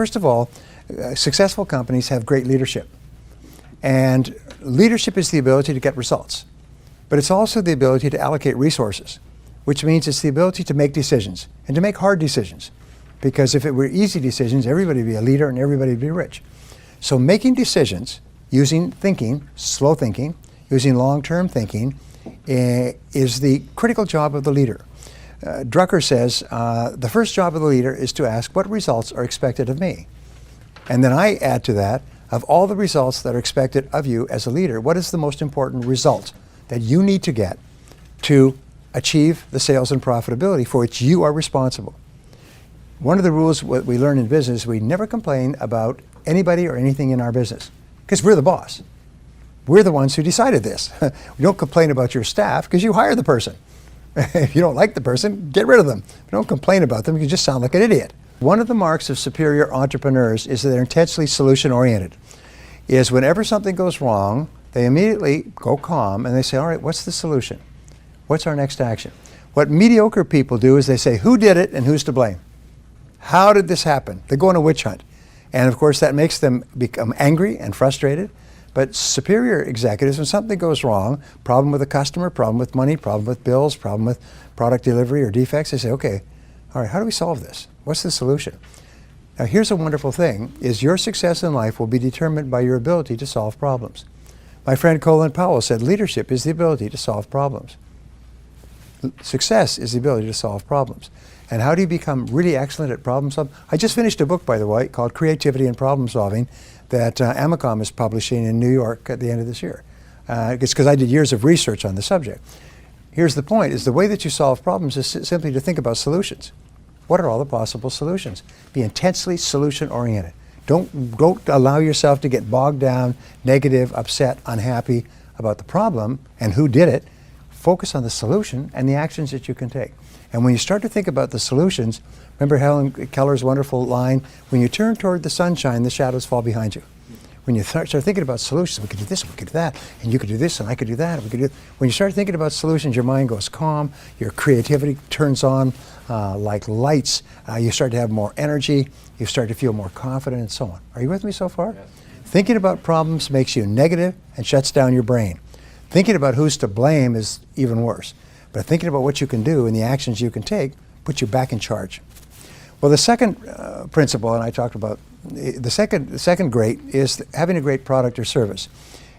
First of all, successful companies have great leadership. And leadership is the ability to get results. But it's also the ability to allocate resources, which means it's the ability to make decisions and to make hard decisions. Because if it were easy decisions, everybody would be a leader and everybody would be rich. So making decisions using thinking, slow thinking, using long-term thinking, is the critical job of the leader. Drucker says, the first job of the leader is to ask what results are expected of me. And then I add to that, of all the results that are expected of you as a leader, what is the most important result that you need to get to achieve the sales and profitability for which you are responsible? One of the rules what we learn in business, we never complain about anybody or anything in our business, because we're the boss. We're the ones who decided this. We don't complain about your staff because you hire the person. If you don't like the person, get rid of them. Don't complain about them, you just sound like an idiot. One of the marks of superior entrepreneurs is that they're intensely solution-oriented. Is whenever something goes wrong, they immediately go calm and they say, all right, what's the solution? What's our next action? What mediocre people do is they say, who did it and who's to blame? How did this happen? They go on a witch hunt. And of course that makes them become angry and frustrated. But superior executives, when something goes wrong, problem with a customer, problem with money, problem with bills, problem with product delivery or defects, they say, okay, all right, how do we solve this? What's the solution? Now here's a wonderful thing, is your success in life will be determined by your ability to solve problems. My friend Colin Powell said, leadership is the ability to solve problems. Success is the ability to solve problems. And how do you become really excellent at problem solving? I just finished a book, by the way, called Creativity and Problem Solving that Amicom is publishing in New York at the end of this year. It's because I did years of research on the subject. Here's the point, is the way that you solve problems is simply to think about solutions. What are all the possible solutions? Be intensely solution-oriented. Don't allow yourself to get bogged down, negative, upset, unhappy about the problem and who did it. Focus on the solution and the actions that you can take. And when you start to think about the solutions, remember Helen Keller's wonderful line, when you turn toward the sunshine, the shadows fall behind you. When you start thinking about solutions, we could do this, we could do that, and you could do this, and I could do that, and we could do. When you start thinking about solutions, your mind goes calm, your creativity turns on like lights, you start to have more energy, you start to feel more confident, and so on. Are you with me so far? Yes. Thinking about problems makes you negative and shuts down your brain. Thinking about who's to blame is even worse. But thinking about what you can do and the actions you can take puts you back in charge. Well, the second principle, and I talked about, the second great is having a great product or service.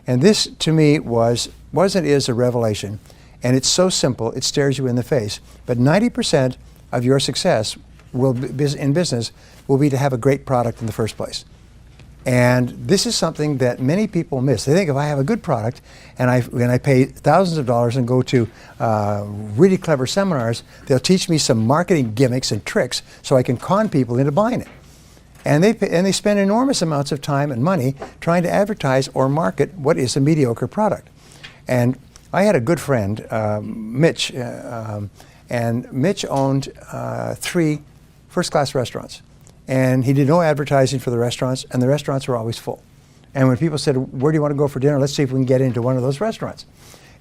And this, to me, was and is a revelation. And it's so simple, it stares you in the face. But 90% of your success in business will be to have a great product in the first place. And this is something that many people miss. They think if I have a good product and I pay thousands of dollars and go to really clever seminars, they'll teach me some marketing gimmicks and tricks so I can con people into buying it. And they spend enormous amounts of time and money trying to advertise or market what is a mediocre product. And I had a good friend, Mitch, and Mitch owned 3 first-class restaurants. And he did no advertising for the restaurants, and the restaurants were always full. And when people said, where do you want to go for dinner? Let's see if we can get into one of those restaurants.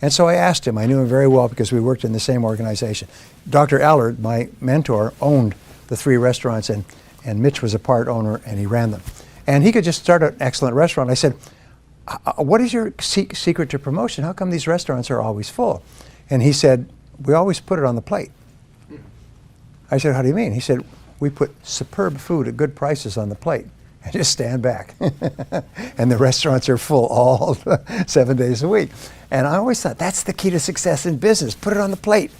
And so I asked him. I knew him very well because we worked in the same organization. Dr. Allard, my mentor, owned the 3 restaurants, and Mitch was a part owner, and he ran them. And he could just start an excellent restaurant. I said, what is your secret to promotion? How come these restaurants are always full? And he said, we always put it on the plate. I said, how do you mean? He said, we put superb food at good prices on the plate and just stand back. And the restaurants are full all 7 days a week. And I always thought that's the key to success in business. Put it on the plate.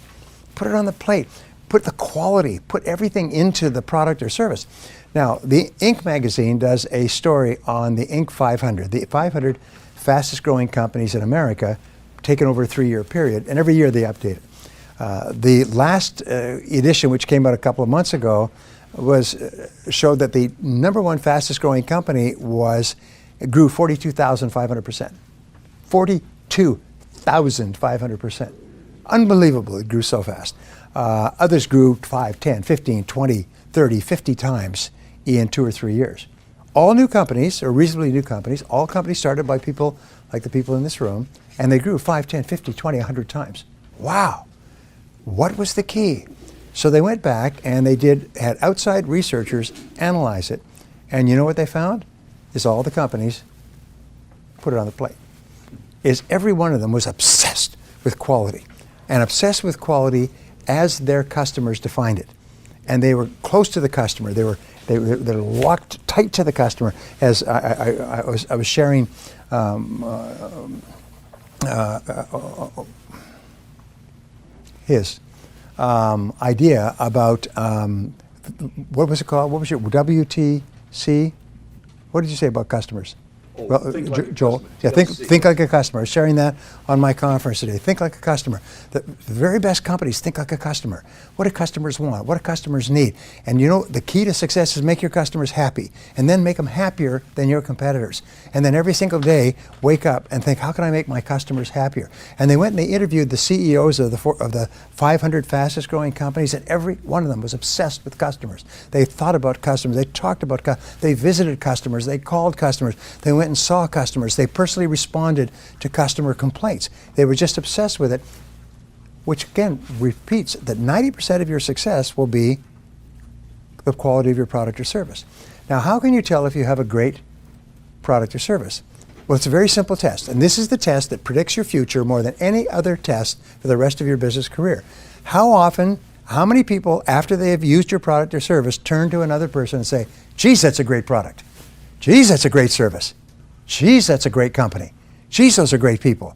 Put it on the plate. Put the quality, put everything into the product or service. Now, the Inc. magazine does a story on the Inc. 500, the 500 fastest growing companies in America, taken over a 3-year period, and every year they update it. The last edition, which came out a couple of months ago, showed that the #1 fastest growing company grew 42,500%. 42,500%. Unbelievable, it grew so fast. Others grew 5, 10, 15, 20, 30, 50 times in 2 or 3 years. All new companies, or reasonably new companies, all companies started by people like the people in this room, and they grew 5, 10, 50, 20, 100 times. Wow. What was the key? So they went back and they had outside researchers analyze it, And you know what they found? Is all the companies put it on the plate. Is every one of them was obsessed with quality, and obsessed with quality as their customers defined it. And they were close to the customer. They're locked tight to the customer. As I was sharing his idea about what was it called? What was your WTC? What did you say about customers? Oh, Well, think like a Joel, customer. yeah, think like a customer. I was sharing that on my conference today. Think like a customer. The very best companies think like a customer. What do customers want? What do customers need? And you know, the key to success is make your customers happy, and then make them happier than your competitors. And then every single day, wake up and think, how can I make my customers happier? And they went and they interviewed the CEOs of the 500 fastest growing companies, and every one of them was obsessed with customers. They thought about customers. They talked about they visited customers. They called customers. They went and saw customers. They personally responded to customer complaints. They were just obsessed with it, which again repeats that 90% of your success will be the quality of your product or service. Now, how can you tell if you have a great product or service? Well, it's a very simple test, and this is the test that predicts your future more than any other test for the rest of your business career. How many people, after they have used your product or service, turn to another person and say, geez, that's a great product. Geez, that's a great service. Geez, that's a great company. Geez, those are great people.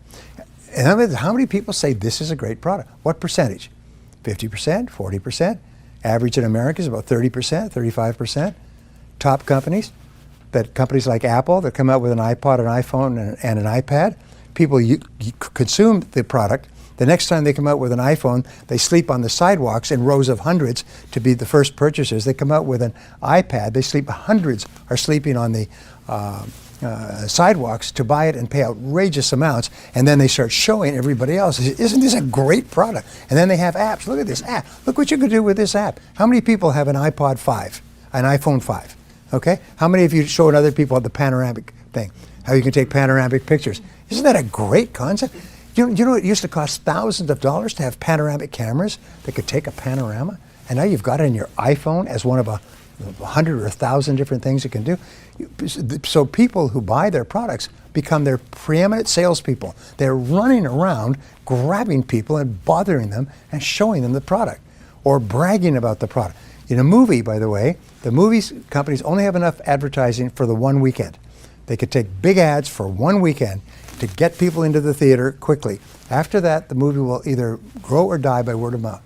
And how many people say this is a great product? What percentage? 50%, 40%? Average in America is about 30%, 35%. Top companies like Apple that come out with an iPod, an iPhone, and an iPad, people consume the product. The next time they come out with an iPhone, they sleep on the sidewalks in rows of hundreds to be the first purchasers. They come out with an iPad, they sleep, hundreds are sleeping on the sidewalks to buy it and pay outrageous amounts, and then they start showing everybody else, isn't this a great product? And then they have apps. Look at this app. Look what you can do with this app. How many people have an iPod 5, an iPhone 5? Okay? How many of you showing other people the panoramic thing? How you can take panoramic pictures. Isn't that a great concept? You know it used to cost thousands of dollars to have panoramic cameras that could take a panorama? And now you've got it in your iPhone as one of 100 or 1,000 different things it can do. So people who buy their products become their preeminent salespeople. They're running around grabbing people and bothering them and showing them the product or bragging about the product. In a movie, by the way, the movies companies only have enough advertising for the one weekend. They could take big ads for one weekend to get people into the theater quickly. After that, the movie will either grow or die by word of mouth.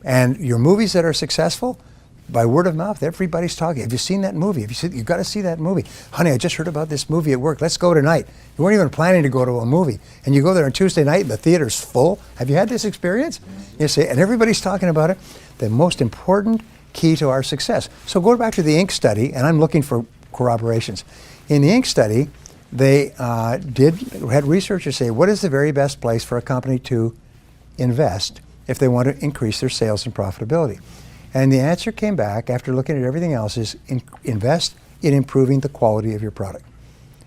And your movies that are successful, by word of mouth, everybody's talking. Have you seen that movie? You've got to see that movie. Honey, I just heard about this movie at work. Let's go tonight. You weren't even planning to go to a movie. And you go there on Tuesday night and the theater's full. Have you had this experience? You see, and everybody's talking about it. The most important key to our success. So go back to the Inc. study, and I'm looking for corroborations. In the Inc. study, they had researchers say, what is the very best place for a company to invest if they want to increase their sales and profitability? And the answer came back after looking at everything else is invest in improving the quality of your product.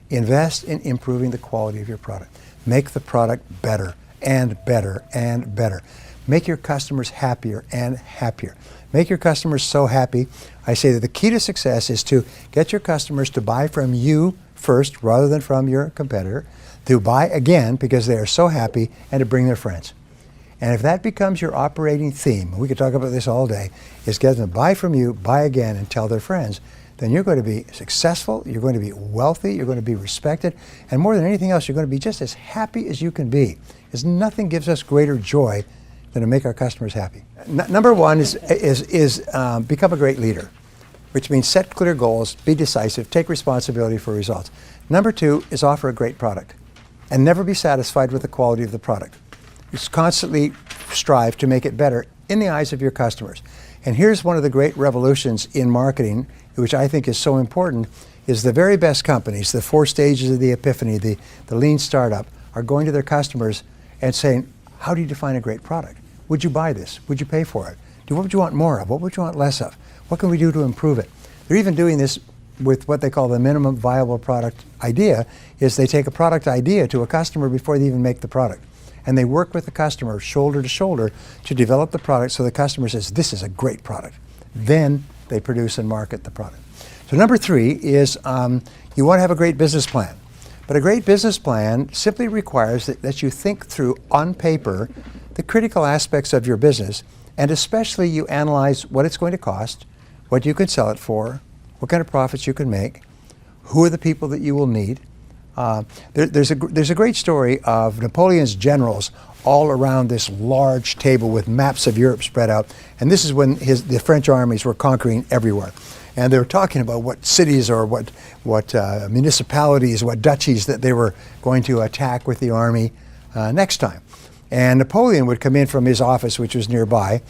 Invest in improving the quality of your product. Make the product better and better and better. Make your customers happier and happier. Make your customers so happy. I say that the key to success is to get your customers to buy from you first rather than from your competitor, to buy again because they are so happy, and to bring their friends. And if that becomes your operating theme, we could talk about this all day, is get them to buy from you, buy again, and tell their friends, then you're going to be successful, you're going to be wealthy, you're going to be respected, and more than anything else, you're going to be just as happy as you can be. Because nothing gives us greater joy than to make our customers happy. Number one is become a great leader, which means set clear goals, be decisive, take responsibility for results. Number two is offer a great product and never be satisfied with the quality of the product. Just constantly strive to make it better in the eyes of your customers. And here's one of the great revolutions in marketing, which I think is so important, is the very best companies, the 4 stages of the epiphany, the lean startup, are going to their customers and saying, how do you define a great product? Would you buy this? Would you pay for it? What would you want more of? What would you want less of? What can we do to improve it? They're even doing this with what they call the minimum viable product idea, is they take a product idea to a customer before they even make the product. And they work with the customer shoulder to shoulder to develop the product so the customer says, this is a great product. Then they produce and market the product. So number 3 is you want to have a great business plan. But a great business plan simply requires that you think through on paper the critical aspects of your business, and especially you analyze what it's going to cost, what you can sell it for, what kind of profits you can make, who are the people that you will need. There's a great story of Napoleon's generals all around this large table with maps of Europe spread out, and this is when the French armies were conquering everywhere. And they were talking about what cities or what municipalities, what duchies that they were going to attack with the army next time. And Napoleon would come in from his office, which was nearby,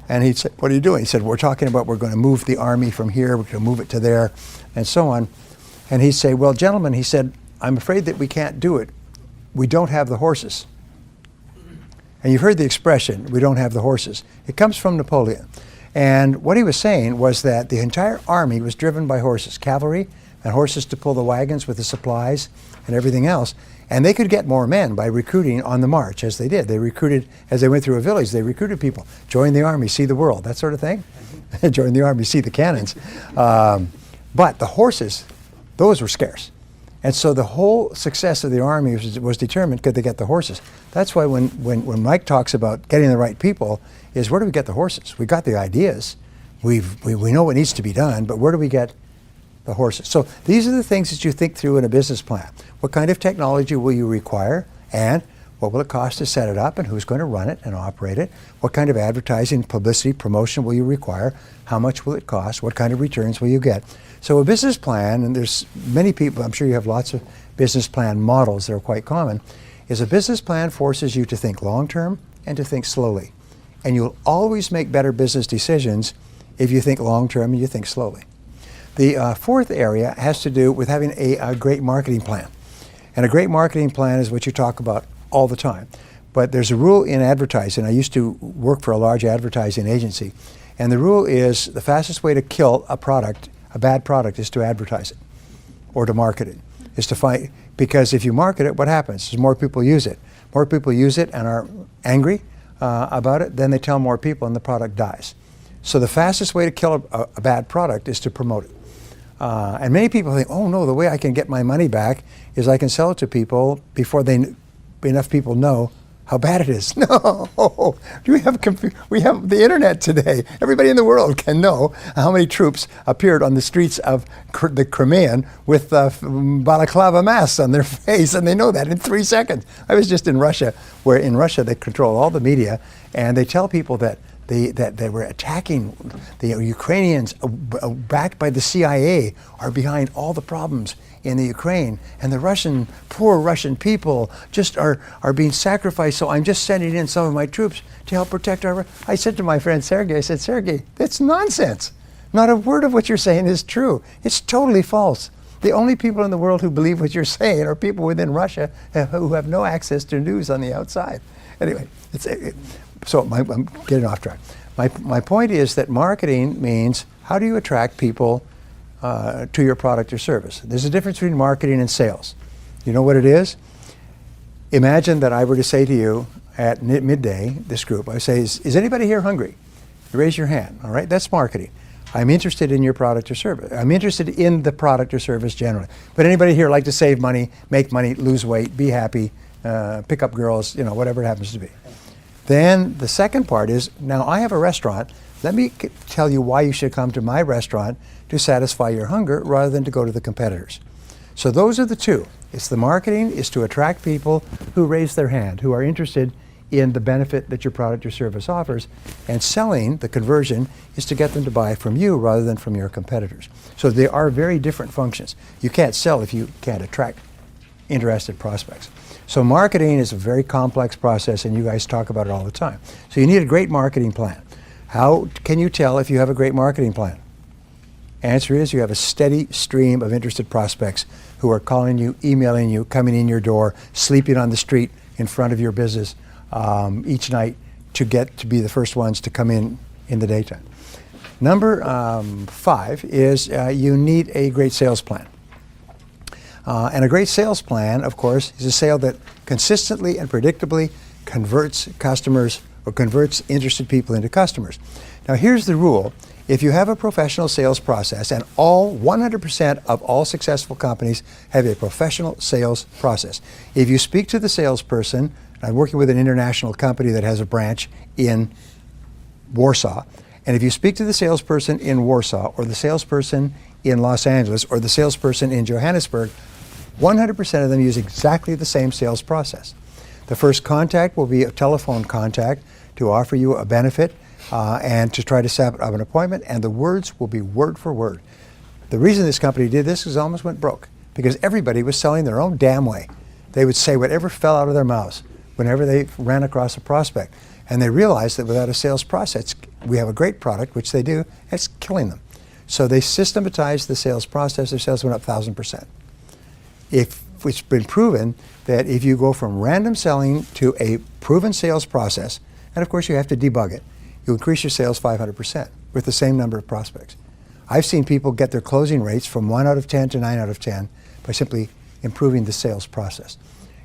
and he'd say, "What are you doing?" He said, "We're talking about we're going to move the army from here, we're going to move it to there," and so on. And he'd say, "Well, gentlemen," he said, "I'm afraid that we can't do it. We don't have the horses." And you've heard the expression, "we don't have the horses." It comes from Napoleon. And what he was saying was that the entire army was driven by horses, cavalry, and horses to pull the wagons with the supplies and everything else. And they could get more men by recruiting on the march, as they did. They recruited, as they went through a village, they recruited people. Join the army, see the world, that sort of thing. Join the army, see the cannons. But the horses, those were scarce. And so the whole success of the army was determined, could they get the horses? That's why when Mike talks about getting the right people, is where do we get the horses? We got the ideas, we know what needs to be done, but where do we get the horses? So these are the things that you think through in a business plan. What kind of technology will you require, and what will it cost to set it up, and who's going to run it and operate it? What kind of advertising, publicity, promotion will you require? How much will it cost? What kind of returns will you get? So a business plan, and there's many people, I'm sure you have lots of business plan models that are quite common, is a business plan forces you to think long-term and to think slowly. And you'll always make better business decisions if you think long-term and you think slowly. The fourth area has to do with having a great marketing plan. And a great marketing plan is what you talk about all the time. But there's a rule in advertising. I used to work for a large advertising agency. And the rule is the fastest way to kill a product, a bad product, is to advertise it or to market it. Is to find, because if you market it, what happens? Is more people use it. More people use it and are angry about it, then they tell more people and the product dies. So the fastest way to kill a bad product is to promote it. And many people think, oh no, the way I can get my money back is I can sell it to people before enough people know how bad it is. No, we have the internet today. Everybody in the world can know how many troops appeared on the streets of the Crimean with balaclava masks on their face, and they know that in 3 seconds. I was just in Russia, where in Russia they control all the media, and they tell people that they were attacking the Ukrainians, backed by the CIA, are behind all the problems in the Ukraine, and the poor Russian people just are being sacrificed. So I'm just sending in some of my troops to help protect our. I said to my friend Sergey, I said, Sergey, that's nonsense. Not a word of what you're saying is true. It's totally false. The only people in the world who believe what you're saying are people within Russia who have no access to news on the outside. Anyway, I'm getting off track. My point is that marketing means how do you attract people to your product or service. There's a difference between marketing and sales. You know what it is? Imagine that I were to say to you at midday, this group, I say, is anybody here hungry? You raise your hand, all right? That's marketing. I'm interested in your product or service. I'm interested in the product or service generally. But anybody here like to save money, make money, lose weight, be happy, pick up girls, whatever it happens to be. Then the second part is, now I have a restaurant. Let me tell you why you should come to my restaurant to satisfy your hunger rather than to go to the competitors. So those are the two. It's the marketing is to attract people who raise their hand, who are interested in the benefit that your product or service offers, and selling, the conversion, is to get them to buy from you rather than from your competitors. So they are very different functions. You can't sell if you can't attract interested prospects. So marketing is a very complex process, and you guys talk about it all the time. So you need a great marketing plan. How can you tell if you have a great marketing plan? Answer is you have a steady stream of interested prospects who are calling you, emailing you, coming in your door, sleeping on the street in front of your business each night to get to be the first ones to come in the daytime. Number 5 is you need a great sales plan. And a great sales plan, of course, is a sale that consistently and predictably converts customers or converts interested people into customers. Now here's the rule. If you have a professional sales process, and all 100% of all successful companies have a professional sales process. If you speak to the salesperson, I'm working with an international company that has a branch in Warsaw, and if you speak to the salesperson in Warsaw or the salesperson in Los Angeles or the salesperson in Johannesburg, 100% of them use exactly the same sales process. The first contact will be a telephone contact to offer you a benefit and to try to set up an appointment, and the words will be word for word. The reason this company did this is it almost went broke because everybody was selling their own damn way. They would say whatever fell out of their mouths whenever they ran across a prospect. And they realized that without a sales process, we have a great product, which they do, and it's killing them. So they systematized the sales process. Their sales went up 1,000%. It's been proven that if you go from random selling to a proven sales process, and of course you have to debug it, you increase your sales 500% with the same number of prospects. I've seen people get their closing rates from 1 out of 10 to 9 out of 10 by simply improving the sales process.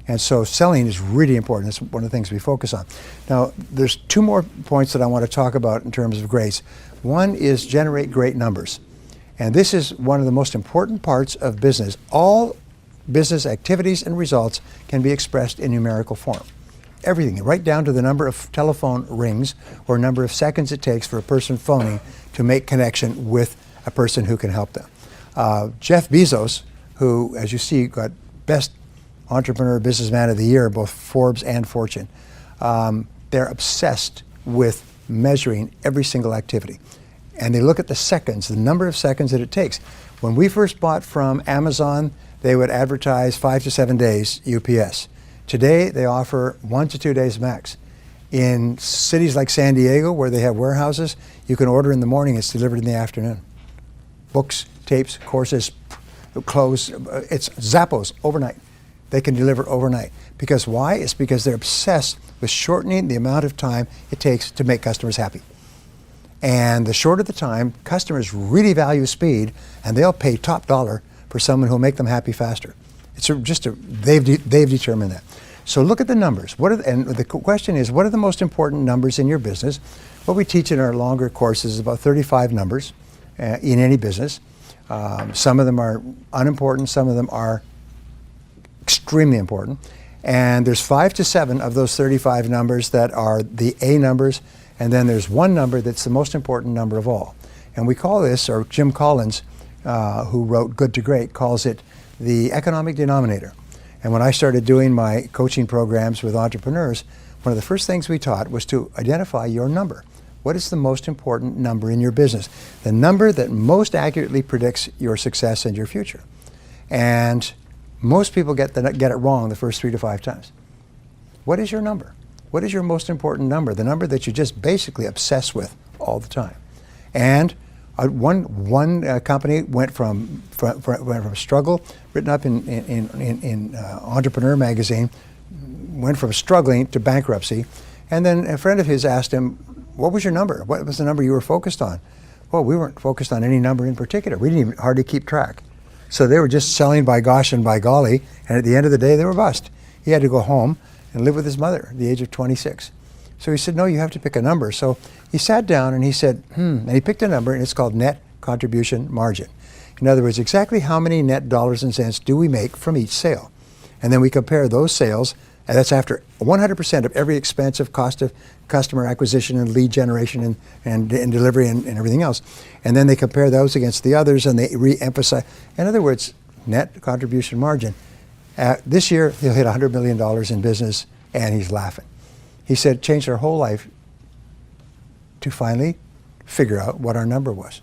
And so selling is really important. It's one of the things we focus on. Now, there's two more points that I want to talk about in terms of grace. One is generate great numbers. And this is one of the most important parts of business. All business activities and results can be expressed in numerical form. Everything, right down to the number of telephone rings or number of seconds it takes for a person phoning to make connection with a person who can help them. Jeff Bezos, who, as you see, got Best Entrepreneur Businessman of the Year, both Forbes and Fortune. They're obsessed with measuring every single activity. And they look at the seconds, the number of seconds that it takes. When we first bought from Amazon, they would advertise 5 to 7 days UPS. Today, they offer 1 to 2 days max. In cities like San Diego, where they have warehouses, you can order in the morning, it's delivered in the afternoon. Books, tapes, courses, clothes, it's Zappos overnight. They can deliver overnight. Because why? It's because they're obsessed with shortening the amount of time it takes to make customers happy. And the shorter the time, customers really value speed, and they'll pay top dollar for someone who'll make them happy faster. They've determined that. So look at the numbers. And the question is, what are the most important numbers in your business? What we teach in our longer courses is about 35 numbers in any business. Some of them are unimportant, some of them are extremely important. And there's 5 to 7 of those 35 numbers that are the A numbers, and then there's one number that's the most important number of all. And we call this, or Jim Collins, who wrote Good to Great, calls it the economic denominator. And when I started doing my coaching programs with entrepreneurs, one of the first things we taught was to identify your number. What is the most important number in your business? The number that most accurately predicts your success and your future. And most people get it wrong the first 3 to 5 times. What is your number? What is your most important number? The number that you just basically obsess with all the time. And one company went from struggle, written up in Entrepreneur magazine, went from struggling to bankruptcy. And then a friend of his asked him, what was your number? What was the number you were focused on? Well, we weren't focused on any number in particular. We didn't even hardly keep track. So they were just selling by gosh and by golly, and at the end of the day, they were bust. He had to go home and live with his mother at the age of 26. So he said, no, you have to pick a number. So he sat down and he said, and he picked a number, and it's called net contribution margin. In other words, exactly how many net dollars and cents do we make from each sale? And then we compare those sales, and that's after 100% of every expense of cost of customer acquisition and lead generation and delivery and everything else. And then they compare those against the others, and they re-emphasize. In other words, net contribution margin. This year, he'll hit $100 million in business, and he's laughing. He said, changed our whole life to finally figure out what our number was.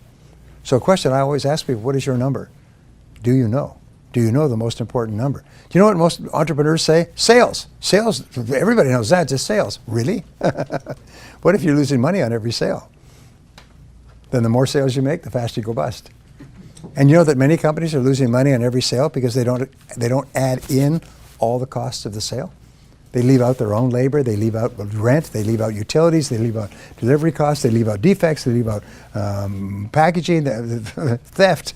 So a question I always ask people, what is your number? Do you know? Do you know the most important number? Do you know what most entrepreneurs say? Sales. Sales, everybody knows that, just sales. Really? What if you're losing money on every sale? Then the more sales you make, the faster you go bust. And you know that many companies are losing money on every sale because they don't add in all the costs of the sale. They leave out their own labor, they leave out rent, they leave out utilities, they leave out delivery costs, they leave out defects, they leave out packaging, theft.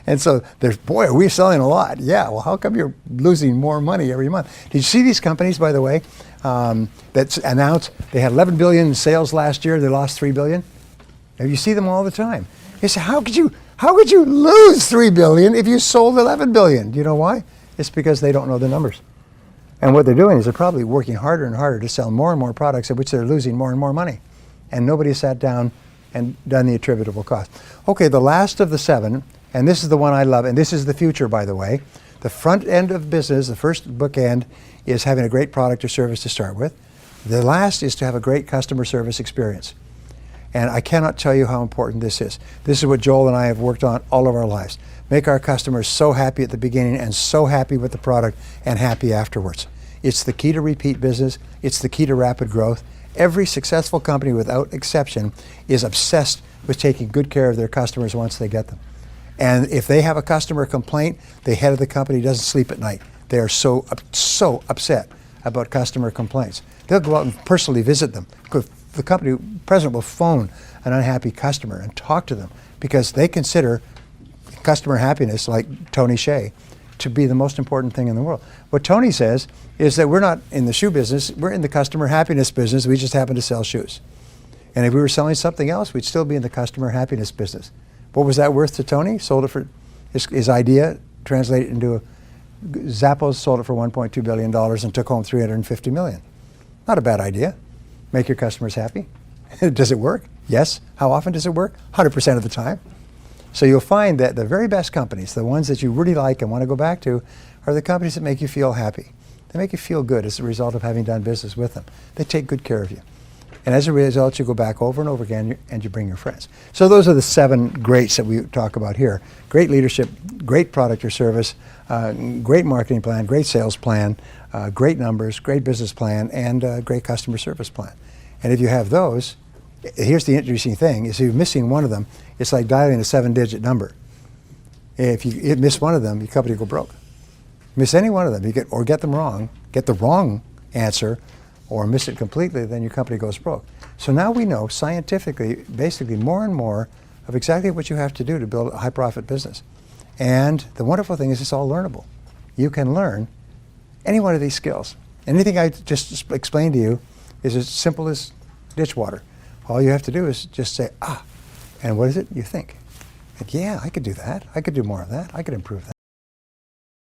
And so there's, boy, are we selling a lot. Yeah, well, how come you're losing more money every month? Did you see these companies, by the way, that announced they had 11 billion in sales last year, they lost 3 billion? And you see them all the time. You say, how could you lose $3 billion if you sold $11 billion? Do you know why? It's because they don't know the numbers. And what they're doing is they're probably working harder and harder to sell more and more products at which they're losing more and more money. And nobody sat down and done the attributable cost. Okay, the last of the 7, and this is the one I love, and this is the future, by the way. The front end of business, the first bookend, is having a great product or service to start with. The last is to have a great customer service experience. And I cannot tell you how important this is. This is what Joel and I have worked on all of our lives. Make our customers so happy at the beginning and so happy with the product and happy afterwards. It's the key to repeat business. It's the key to rapid growth. Every successful company, without exception, is obsessed with taking good care of their customers once they get them. And if they have a customer complaint, the head of the company doesn't sleep at night. They are so upset about customer complaints. They'll go out and personally visit them. The company president will phone an unhappy customer and talk to them because they consider customer happiness, like Tony Hsieh, to be the most important thing in the world. What Tony says is that we're not in the shoe business, we're in the customer happiness business, we just happen to sell shoes. And if we were selling something else, we'd still be in the customer happiness business. What was that worth to Tony? Sold it for, his idea translated into Zappos sold it for $1.2 billion and took home $350 million. Not a bad idea. Make your customers happy. Does it work? Yes. How often does it work? 100% of the time. So you'll find that the very best companies, the ones that you really like and want to go back to, are the companies that make you feel happy. They make you feel good as a result of having done business with them. They take good care of you. And as a result, you go back over and over again and you bring your friends. So those are the 7 greats that we talk about here. Great leadership, great product or service, great marketing plan, great sales plan, great numbers, great business plan, and great customer service plan. And if you have those, here's the interesting thing, is if you're missing one of them, it's like dialing a 7-digit number. If you miss one of them, your company will go broke. Miss any one of them, get them wrong, get the wrong answer, or miss it completely, then your company goes broke. So now we know scientifically, basically more and more of exactly what you have to do to build a high profit business. And the wonderful thing is it's all learnable. You can learn any one of these skills. Anything I just explained to you is as simple as ditch water. All you have to do is just say, and what is it? You think. Like, yeah, I could do that. I could do more of that. I could improve that.